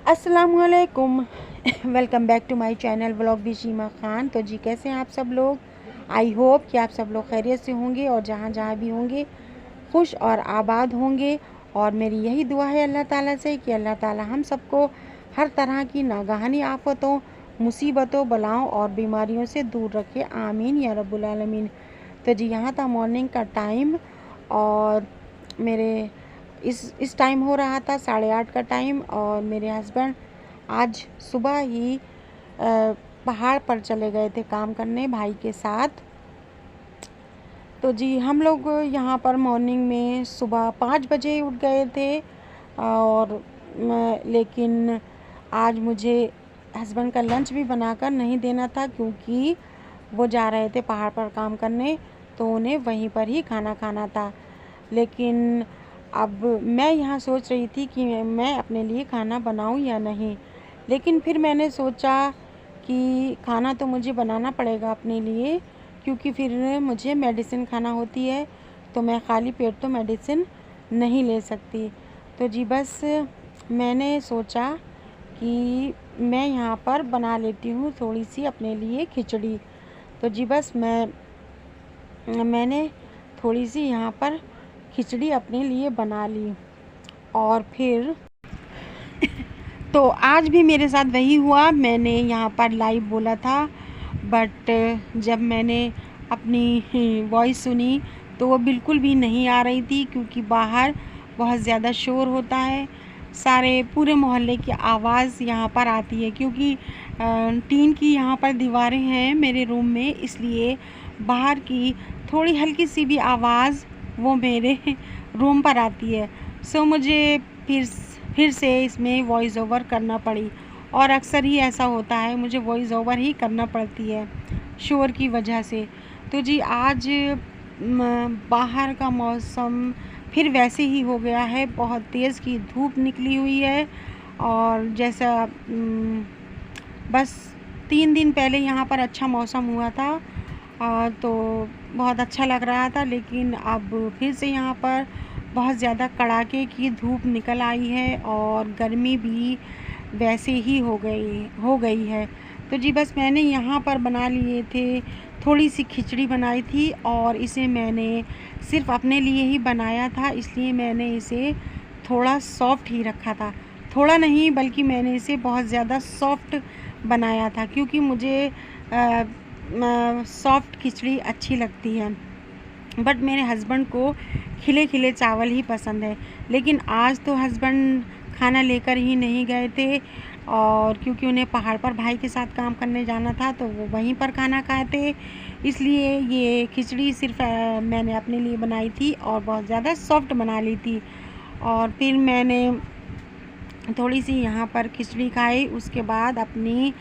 अस्सलामुअलैकुम। Welcome back to my channel vlog with Sheema Khan. तो जी कैसे हैं आप सब लोग। आई होप कि आप सब लोग खैरियत से होंगे और जहाँ जहाँ भी होंगे खुश और आबाद होंगे। और मेरी यही दुआ है अल्लाह ताला से कि अल्लाह ताला हम सबको हर तरह की नागहानी आफतों, मुसीबतों, बलाओं और बीमारियों से दूर रखे। आमीन या रब्बुल आलमीन। तो जी यहाँ था मॉर्निंग का टाइम और मेरे इस टाइम हो रहा था 8:30 का टाइम। और मेरे हस्बैंड आज सुबह ही पहाड़ पर चले गए थे काम करने भाई के साथ। तो जी हम लोग यहाँ पर मॉर्निंग में सुबह 5 बजे उठ गए थे। और लेकिन आज मुझे हस्बैंड का लंच भी बनाकर नहीं देना था क्योंकि वो जा रहे थे पहाड़ पर काम करने, तो उन्हें वहीं पर ही खाना खाना था। लेकिन अब मैं यहाँ सोच रही थी कि मैं अपने लिए खाना बनाऊँ या नहीं। लेकिन फिर मैंने सोचा कि खाना तो मुझे बनाना पड़ेगा अपने लिए, क्योंकि फिर मुझे मेडिसिन खाना होती है, तो मैं खाली पेट तो मेडिसिन नहीं ले सकती। तो जी बस मैंने सोचा कि मैं यहाँ पर बना लेती हूँ थोड़ी सी अपने लिए खिचड़ी। तो जी बस मैंने थोड़ी सी यहाँ पर खिचड़ी अपने लिए बना ली। और फिर तो आज भी मेरे साथ वही हुआ। मैंने यहाँ पर लाइव बोला था, बट जब मैंने अपनी वॉइस सुनी तो वो बिल्कुल भी नहीं आ रही थी, क्योंकि बाहर बहुत ज़्यादा शोर होता है। सारे पूरे मोहल्ले की आवाज़ यहाँ पर आती है, क्योंकि टीन की यहाँ पर दीवारें हैं मेरे रूम में, इसलिए बाहर की थोड़ी हल्की सी भी आवाज़ वो मेरे रूम पर आती है। सो मुझे फिर से इसमें वॉइस ओवर करना पड़ी। और अक्सर ही ऐसा होता है, मुझे वॉइस ओवर ही करना पड़ती है शोर की वजह से। तो जी आज बाहर का मौसम फिर वैसे ही हो गया है, बहुत तेज़ की धूप निकली हुई है। और जैसा बस 3 दिन पहले यहाँ पर अच्छा मौसम हुआ था, तो बहुत अच्छा लग रहा था। लेकिन अब फिर से यहाँ पर बहुत ज़्यादा कड़ाके की धूप निकल आई है और गर्मी भी वैसे ही हो गई है। तो जी बस मैंने यहाँ पर बना लिए थे, थोड़ी सी खिचड़ी बनाई थी और इसे मैंने सिर्फ अपने लिए ही बनाया था, इसलिए मैंने इसे थोड़ा सॉफ्ट ही रखा था। थोड़ा नहीं बल्कि मैंने इसे बहुत ज़्यादा सॉफ्ट बनाया था, क्योंकि मुझे सॉफ्ट खिचड़ी अच्छी लगती है। बट मेरे हस्बैंड को खिले खिले चावल ही पसंद है। लेकिन आज तो हस्बैंड खाना लेकर ही नहीं गए थे, और क्योंकि उन्हें पहाड़ पर भाई के साथ काम करने जाना था, तो वो वहीं पर खाना खाए थे। इसलिए ये खिचड़ी सिर्फ मैंने अपने लिए बनाई थी और बहुत ज़्यादा सॉफ्ट बना ली थी। और फिर मैंने थोड़ी सी यहाँ पर खिचड़ी खाई, उसके बाद अपनी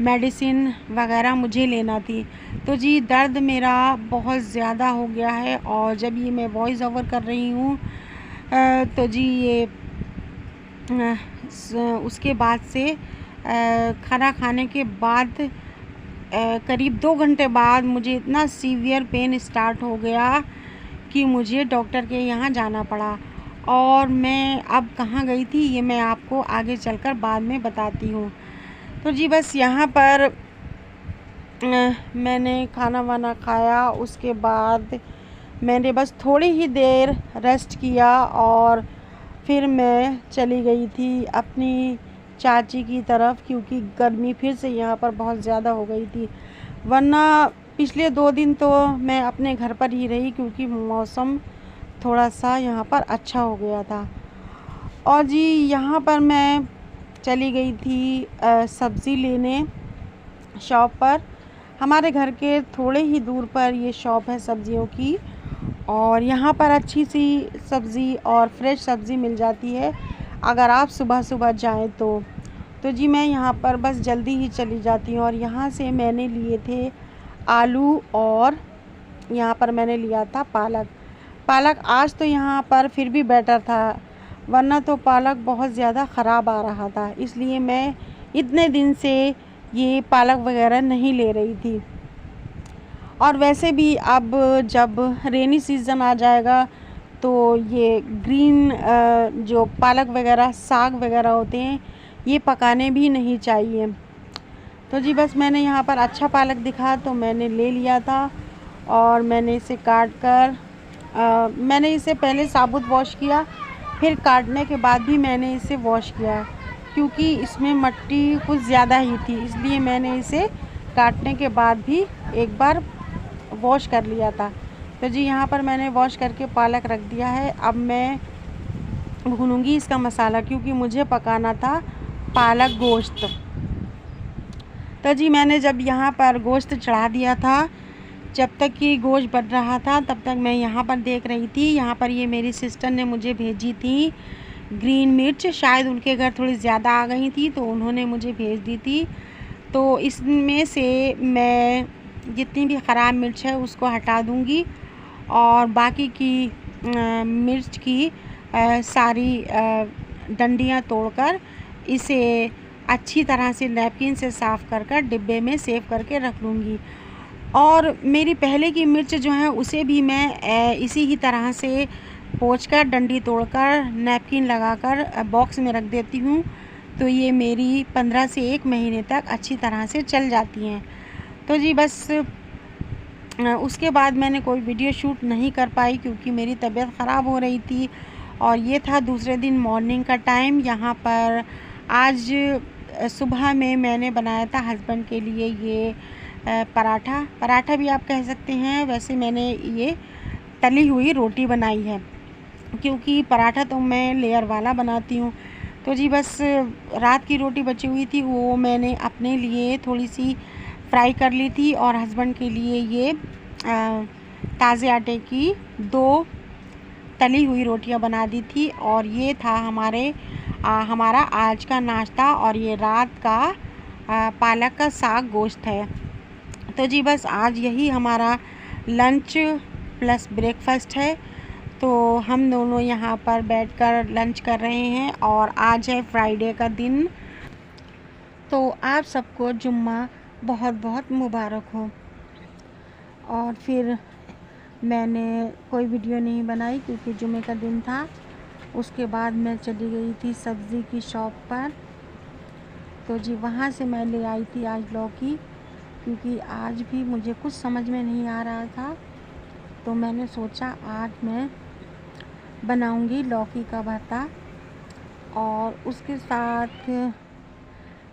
मेडिसिन वगैरह मुझे लेना थी। तो जी दर्द मेरा बहुत ज़्यादा हो गया है, और जब ये मैं वॉइस ओवर कर रही हूँ तो जी ये उसके बाद से खाना खाने के बाद करीब 2 घंटे बाद मुझे इतना सीवियर पेन स्टार्ट हो गया कि मुझे डॉक्टर के यहाँ जाना पड़ा। और मैं अब कहाँ गई थी ये मैं आपको आगे चलकर बाद में बताती हूँ। तो जी बस यहाँ पर मैंने खाना वाना खाया, उसके बाद मैंने बस थोड़ी ही देर रेस्ट किया और फिर मैं चली गई थी अपनी चाची की तरफ, क्योंकि गर्मी फिर से यहाँ पर बहुत ज़्यादा हो गई थी। वरना पिछले 2 दिन तो मैं अपने घर पर ही रही, क्योंकि मौसम थोड़ा सा यहाँ पर अच्छा हो गया था। और जी यहाँ पर मैं चली गई थी सब्ज़ी लेने शॉप पर। हमारे घर के थोड़े ही दूर पर ये शॉप है सब्ज़ियों की, और यहाँ पर अच्छी सी सब्ज़ी और फ्रेश सब्ज़ी मिल जाती है अगर आप सुबह सुबह जाएं तो जी मैं यहाँ पर बस जल्दी ही चली जाती हूँ। और यहाँ से मैंने लिए थे आलू, और यहाँ पर मैंने लिया था पालक। आज तो यहाँ पर फिर भी बेटर था, वरना तो पालक बहुत ज़्यादा ख़राब आ रहा था, इसलिए मैं इतने दिन से ये पालक वगैरह नहीं ले रही थी। और वैसे भी अब जब रेनी सीज़न आ जाएगा तो ये ग्रीन जो पालक वगैरह साग वगैरह होते हैं ये पकाने भी नहीं चाहिए। तो जी बस मैंने यहाँ पर अच्छा पालक दिखा तो मैंने ले लिया था और मैंने इसे काट कर मैंने इसे पहले साबुत वॉश किया, फिर काटने के बाद भी मैंने इसे वॉश किया क्योंकि इसमें मिट्टी कुछ ज़्यादा ही थी, इसलिए मैंने इसे काटने के बाद भी एक बार वॉश कर लिया था। तो जी यहाँ पर मैंने वॉश करके पालक रख दिया है। अब मैं भूनूंगी इसका मसाला क्योंकि मुझे पकाना था पालक गोश्त। तो जी मैंने जब यहाँ पर गोश्त चढ़ा दिया था, जब तक कि गोश्त बन रहा था तब तक मैं यहाँ पर देख रही थी। यहाँ पर ये मेरी सिस्टर ने मुझे भेजी थी ग्रीन मिर्च, शायद उनके घर थोड़ी ज़्यादा आ गई थी तो उन्होंने मुझे भेज दी थी। तो इसमें से मैं जितनी भी ख़राब मिर्च है उसको हटा दूँगी और बाकी की मिर्च की सारी डंडियाँ तोड़कर इसे अच्छी तरह से नैपकिन से साफ़ कर डिब्बे में सेव करके रख लूँगी। और मेरी पहले की मिर्च जो है उसे भी मैं इसी ही तरह से पोंछकर डंडी तोड़कर नैपकिन लगाकर बॉक्स में रख देती हूँ। तो ये मेरी 15 से 1 महीने तक अच्छी तरह से चल जाती हैं। तो जी बस उसके बाद मैंने कोई वीडियो शूट नहीं कर पाई क्योंकि मेरी तबीयत ख़राब हो रही थी और ये था दूसरे दिन मॉर्निंग का टाइम। यहाँ पर आज सुबह में मैंने बनाया था हस्बैंड के लिए ये पराठा भी आप कह सकते हैं। वैसे मैंने ये तली हुई रोटी बनाई है क्योंकि पराठा तो मैं लेयर वाला बनाती हूँ। तो जी बस रात की रोटी बची हुई थी, वो मैंने अपने लिए थोड़ी सी फ्राई कर ली थी और हस्बैंड के लिए ये ताज़े आटे की 2 तली हुई रोटियां बना दी थी। और ये था हमारा आज का नाश्ता और ये रात का पालक का साग गोश्त है। तो जी बस आज यही हमारा लंच प्लस ब्रेकफास्ट है। तो हम दोनों यहाँ पर बैठकर लंच कर रहे हैं और आज है फ्राइडे का दिन। तो आप सबको जुम्मा बहुत बहुत मुबारक हो। और फिर मैंने कोई वीडियो नहीं बनाई क्योंकि जुम्मे का दिन था। उसके बाद मैं चली गई थी सब्ज़ी की शॉप पर। तो जी वहाँ से मैं ले आई थी आज लौकी, क्योंकि आज भी मुझे कुछ समझ में नहीं आ रहा था। तो मैंने सोचा आज मैं बनाऊंगी लौकी का भरता और उसके साथ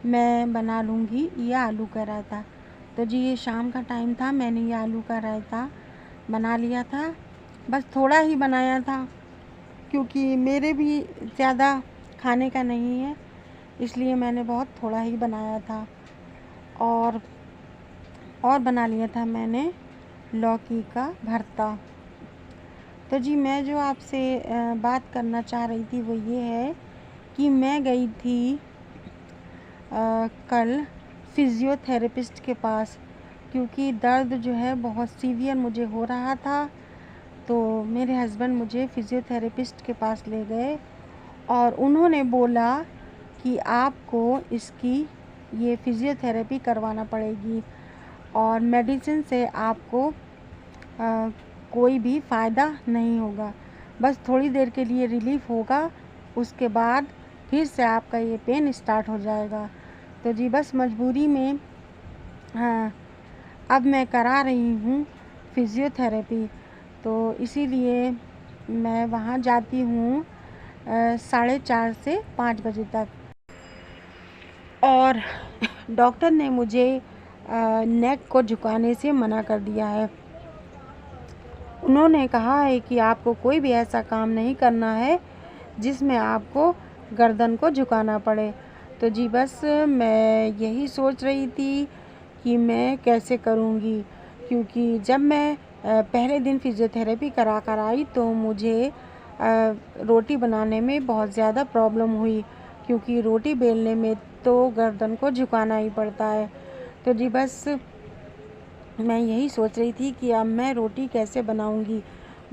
मैं बना लूँगी ये आलू का रायता। तो जी ये शाम का टाइम था, मैंने ये आलू का रायता बना लिया था। बस थोड़ा ही बनाया था क्योंकि मेरे भी ज़्यादा खाने का नहीं है, इसलिए मैंने बहुत थोड़ा ही बनाया था। और बना लिया था मैंने लौकी का भरता। तो जी मैं जो आपसे बात करना चाह रही थी वो ये है कि मैं गई थी कल फिज़ियोथेरेपिस्ट के पास, क्योंकि दर्द जो है बहुत सीवियर मुझे हो रहा था। तो मेरे हस्बैंड मुझे फिज़ियोथेरेपिस्ट के पास ले गए और उन्होंने बोला कि आपको इसकी ये फिज़ियोथेरेपी करवाना पड़ेगी और मेडिसिन से आपको कोई भी फ़ायदा नहीं होगा, बस थोड़ी देर के लिए रिलीफ़ होगा, उसके बाद फिर से आपका ये पेन स्टार्ट हो जाएगा। तो जी बस मजबूरी में अब मैं करा रही हूँ फिज़ियोथेरेपी। तो इसीलिए मैं वहाँ जाती हूँ 4:30 से 5 बजे तक। और डॉक्टर ने मुझे नेक को झुकाने से मना कर दिया है। उन्होंने कहा है कि आपको कोई भी ऐसा काम नहीं करना है जिसमें आपको गर्दन को झुकाना पड़े। तो जी बस मैं यही सोच रही थी कि मैं कैसे करूँगी, क्योंकि जब मैं पहले दिन फिज़ियोथेरेपी करा कर आई तो मुझे रोटी बनाने में बहुत ज़्यादा प्रॉब्लम हुई, क्योंकि रोटी बेलने में तो गर्दन को झुकाना ही पड़ता है। तो जी बस मैं यही सोच रही थी कि अब मैं रोटी कैसे बनाऊंगी।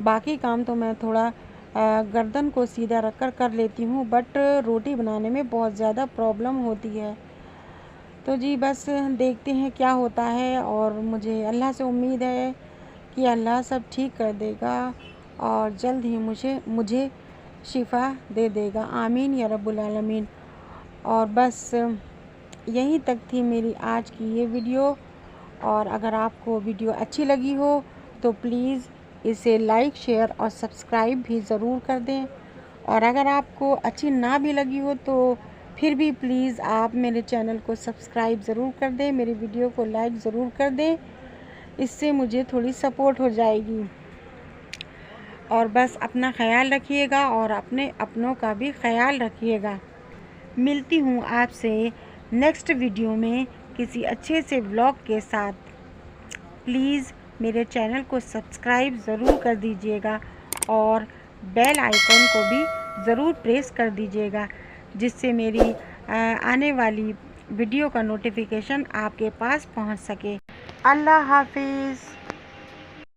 बाकी काम तो मैं थोड़ा गर्दन को सीधा रखकर कर लेती हूँ, बट रोटी बनाने में बहुत ज़्यादा प्रॉब्लम होती है। तो जी बस देखते हैं क्या होता है और मुझे अल्लाह से उम्मीद है कि अल्लाह सब ठीक कर देगा और जल्द ही मुझे शिफ़ा दे देगा। आमीन या रब्बुल आलमीन। और बस यहीं तक थी मेरी आज की ये वीडियो। और अगर आपको वीडियो अच्छी लगी हो तो प्लीज़ इसे लाइक, शेयर और सब्सक्राइब भी ज़रूर कर दें। और अगर आपको अच्छी ना भी लगी हो तो फिर भी प्लीज़ आप मेरे चैनल को सब्सक्राइब ज़रूर कर दें, मेरी वीडियो को लाइक ज़रूर कर दें, इससे मुझे थोड़ी सपोर्ट हो जाएगी। और बस अपना ख़याल रखिएगा और अपने अपनों का भी ख़याल रखिएगा। मिलती हूँ आपसे नेक्स्ट वीडियो में किसी अच्छे से व्लॉग के साथ। प्लीज़ मेरे चैनल को सब्सक्राइब ज़रूर कर दीजिएगा और बेल आइकन को भी ज़रूर प्रेस कर दीजिएगा, जिससे मेरी आने वाली वीडियो का नोटिफिकेशन आपके पास पहुंच सके। अल्लाह हाफिज़।